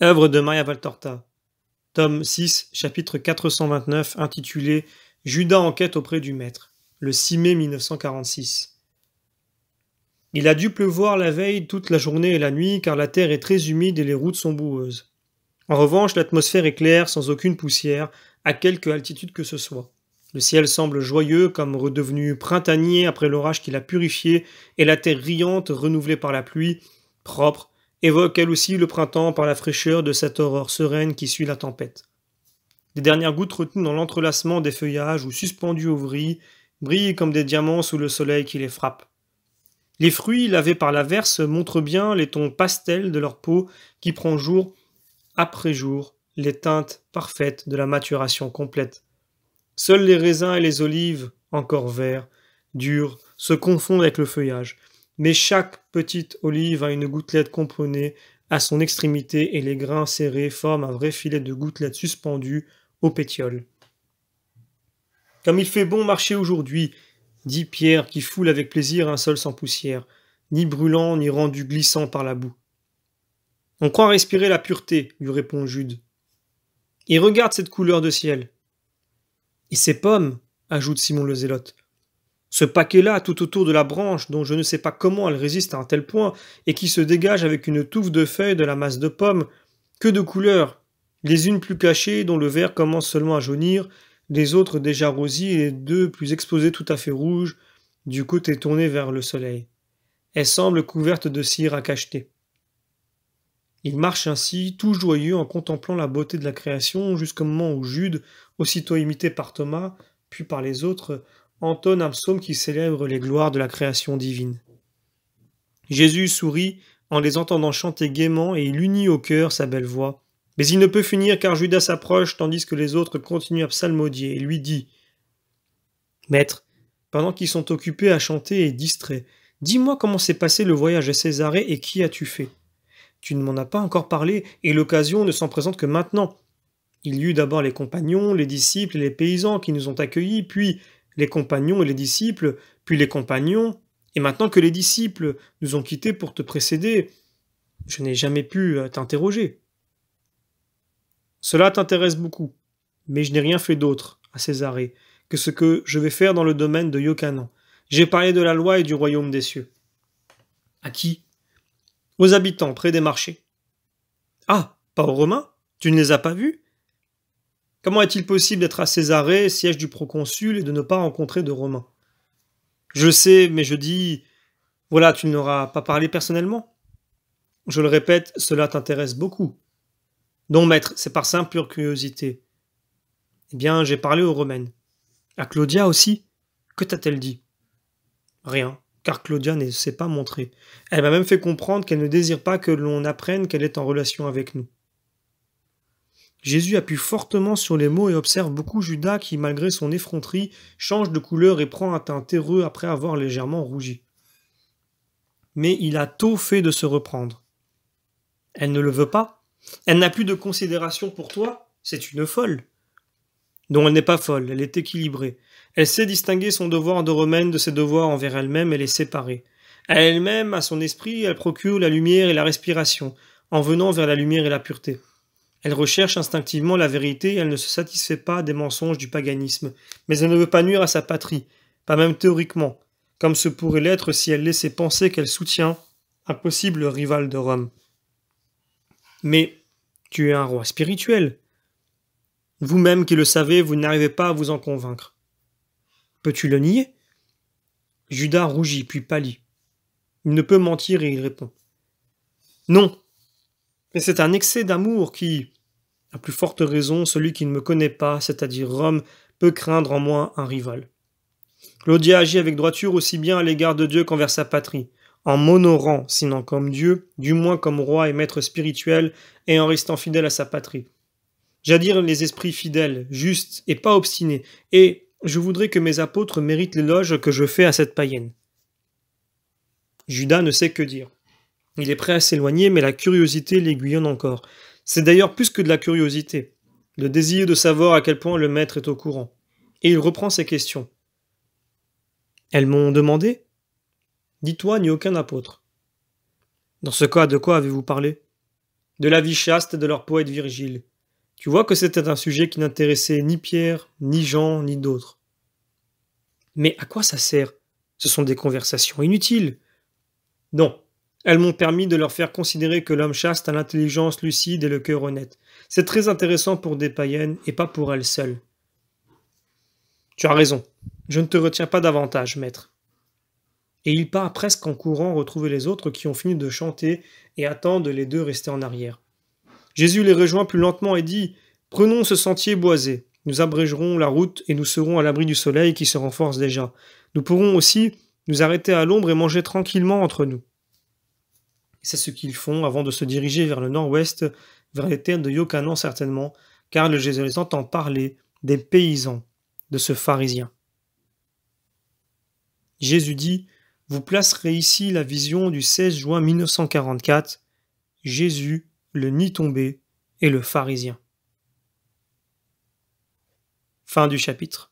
Œuvre de Maria Valtorta. Tome 6, chapitre 429, intitulé Judas en quête auprès du Maître, le 6 mai 1946. Il a dû pleuvoir la veille toute la journée et la nuit, car la terre est très humide et les routes sont boueuses. En revanche, l'atmosphère est claire, sans aucune poussière, à quelque altitude que ce soit. Le ciel semble joyeux, comme redevenu printanier après l'orage qui l'a purifié, et la terre riante, renouvelée par la pluie, propre, évoque elle aussi le printemps par la fraîcheur de cette aurore sereine qui suit la tempête. Les dernières gouttes retenues dans l'entrelacement des feuillages ou suspendues aux vrilles brillent comme des diamants sous le soleil qui les frappe. Les fruits lavés par l'averse montrent bien les tons pastels de leur peau qui prend jour après jour les teintes parfaites de la maturation complète. Seuls les raisins et les olives, encore verts, durs, se confondent avec le feuillage, mais chaque petite olive a une gouttelette componée à son extrémité et les grains serrés forment un vrai filet de gouttelettes suspendues au pétiole. Comme il fait bon marcher aujourd'hui, dit Pierre qui foule avec plaisir un sol sans poussière, ni brûlant ni rendu glissant par la boue. On croit respirer la pureté, lui répond Jude. Et regarde cette couleur de ciel. Et ces pommes, ajoute Simon le Zélote. Ce paquet-là tout autour de la branche, dont je ne sais pas comment elle résiste à un tel point, et qui se dégage avec une touffe de feuilles de la masse de pommes, que de couleurs, les unes plus cachées, dont le vert commence seulement à jaunir, les autres déjà rosies et les deux plus exposées tout à fait rouges, du côté tourné vers le soleil. Elles semblent couvertes de cire à cacheter. Il marche ainsi, tout joyeux, en contemplant la beauté de la création, jusqu'au moment où Jude, aussitôt imité par Thomas, puis par les autres, entonne un psaume qui célèbre les gloires de la création divine. Jésus sourit en les entendant chanter gaiement et il unit au cœur sa belle voix. Mais il ne peut finir car Judas s'approche tandis que les autres continuent à psalmodier et lui dit « Maître, pendant qu'ils sont occupés à chanter et distraits, dis-moi comment s'est passé le voyage à Césarée et qui as-tu fait ? Tu ne m'en as pas encore parlé et l'occasion ne s'en présente que maintenant. Il y eut d'abord les compagnons, les disciples et les paysans qui nous ont accueillis, puis les compagnons et les disciples, puis les compagnons, et maintenant que les disciples nous ont quittés pour te précéder, je n'ai jamais pu t'interroger. Cela t'intéresse beaucoup, mais je n'ai rien fait d'autre, à Césarée, que ce que je vais faire dans le domaine de Iocanaan. J'ai parlé de la loi et du royaume des cieux. À qui ? Aux habitants, près des marchés. Ah, pas aux Romains ? Tu ne les as pas vus ? Comment est-il possible d'être à Césarée, siège du proconsul, et de ne pas rencontrer de Romains ? Je sais, mais je dis... Voilà, tu ne leur as pas parlé personnellement ? Je le répète, cela t'intéresse beaucoup. Non, maître, c'est par simple curiosité. Eh bien, j'ai parlé aux Romaines. À Claudia aussi ? Que t'a-t-elle dit ? Rien, car Claudia ne s'est pas montrée. Elle m'a même fait comprendre qu'elle ne désire pas que l'on apprenne qu'elle est en relation avec nous. Jésus appuie fortement sur les mots et observe beaucoup Judas qui, malgré son effronterie, change de couleur et prend un teint terreux après avoir légèrement rougi. Mais il a tôt fait de se reprendre. Elle ne le veut pas ? Elle n'a plus de considération pour toi ? C'est une folle. Non, elle n'est pas folle, elle est équilibrée. Elle sait distinguer son devoir de romaine de ses devoirs envers elle-même et les séparer. À elle-même, à son esprit, elle procure la lumière et la respiration, en venant vers la lumière et la pureté. Elle recherche instinctivement la vérité et elle ne se satisfait pas des mensonges du paganisme, mais elle ne veut pas nuire à sa patrie, pas même théoriquement, comme ce pourrait l'être si elle laissait penser qu'elle soutient un possible rival de Rome. Mais tu es un roi spirituel. Vous-même qui le savez, vous n'arrivez pas à vous en convaincre. Peux-tu le nier ? Judas rougit puis pâlit. Il ne peut mentir et il répond. Non, mais c'est un excès d'amour qui, à plus forte raison, celui qui ne me connaît pas, c'est-à-dire Rome, peut craindre en moi un rival. Claudia agit avec droiture aussi bien à l'égard de Dieu qu'envers sa patrie, en m'honorant, sinon comme Dieu, du moins comme roi et maître spirituel, et en restant fidèle à sa patrie. J'admire les esprits fidèles, justes et pas obstinés, et je voudrais que mes apôtres méritent l'éloge que je fais à cette païenne. Judas ne sait que dire. Il est prêt à s'éloigner, mais la curiosité l'aiguillonne encore. C'est d'ailleurs plus que de la curiosité, le désir de savoir à quel point le maître est au courant. Et il reprend ses questions. Elles m'ont demandé ? Dis-toi, ni aucun apôtre. Dans ce cas, de quoi avez-vous parlé ? de la vie chaste de leur poète Virgile. Tu vois que c'était un sujet qui n'intéressait ni Pierre, ni Jean, ni d'autres. Mais à quoi ça sert? Ce sont des conversations inutiles. Non, elles m'ont permis de leur faire considérer que l'homme chaste a l'intelligence lucide et le cœur honnête. C'est très intéressant pour des païennes et pas pour elles seules. Tu as raison, je ne te retiens pas davantage, maître. Et il part presque en courant retrouver les autres qui ont fini de chanter et attendent les deux restés en arrière. Jésus les rejoint plus lentement et dit: Prenons ce sentier boisé. Nous abrégerons la route et nous serons à l'abri du soleil qui se renforce déjà. Nous pourrons aussi nous arrêter à l'ombre et manger tranquillement entre nous. C'est ce qu'ils font avant de se diriger vers le nord-ouest, vers les terres de Yocanan certainement, car le Jésus les entend parler des paysans, de ce pharisien. Jésus dit: Vous placerez ici la vision du 16 juin 1944, Jésus, le nid tombé et le pharisien. Fin du chapitre.